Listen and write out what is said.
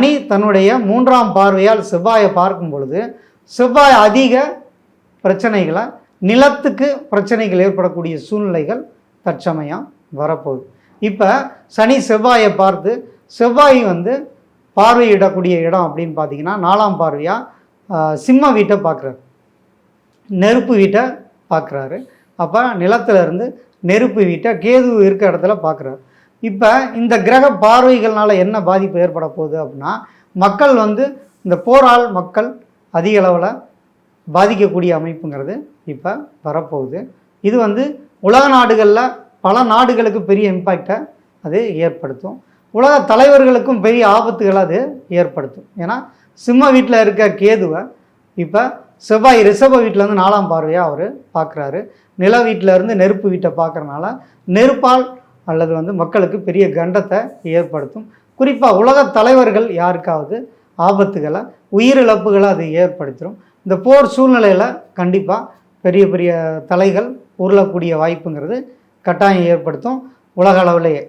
சனி தன்னுடைய 3ஆம் பார்வையால் செவ்வாயை பார்க்கும் பொழுது செவ்வாய் அதிக பிரச்சனைகளை, நிலத்துக்கு பிரச்சனைகள் ஏற்படக்கூடிய சூழ்நிலைகள் தற்சமயம் வரப்போகுது. இப்போ சனி செவ்வாயை பார்த்து, செவ்வாய் பார்வையிடக்கூடிய இடம் அப்படின்னு பார்த்தீங்கன்னா 4ஆம் பார்வையாக சிம்ம வீட்டை பார்க்குறாரு, நெருப்பு வீட்டை பார்க்குறாரு. அப்போ நிலத்திலிருந்து நெருப்பு வீட்டை கேது இருக்க இடத்துல பார்க்குறாரு. இப்போ இந்த கிரக பார்வைகள்னால என்ன பாதிப்பு ஏற்பட போகுது அப்படின்னா, மக்கள் இந்த போரால் மக்கள் அதிக அளவில் பாதிக்கக்கூடிய அமைப்புங்கிறது இப்போ வரப்போகுது. இது உலக நாடுகளில் பல நாடுகளுக்கு பெரிய இம்பேக்டை அது ஏற்படுத்தும். உலக தலைவர்களுக்கும் பெரிய ஆபத்துகளை அது ஏற்படுத்தும். ஏன்னா சிம்ம வீட்டில் இருக்க கேதுவை இப்போ செவ்வாய் ரிஷப வீட்டிலேருந்து 4ஆம் பார்வையாக அவர் பார்க்குறாரு. நில வீட்டிலேருந்து நெருப்பு வீட்டை பார்க்குறனால நெருப்பால் அல்லது மக்களுக்கு பெரிய கண்டத்தை ஏற்படுத்தும். குறிப்பாக உலக தலைவர்கள் யாருக்காவது ஆபத்துகளை, உயிரிழப்புகளை அது ஏற்படுத்திடும். இந்த போர் சூழ்நிலையில் கண்டிப்பாக பெரிய பெரிய தலைகள் உருளக்கூடிய வாய்ப்புங்கிறது கட்டாயம் ஏற்படுத்தும் உலக அளவிலேயே.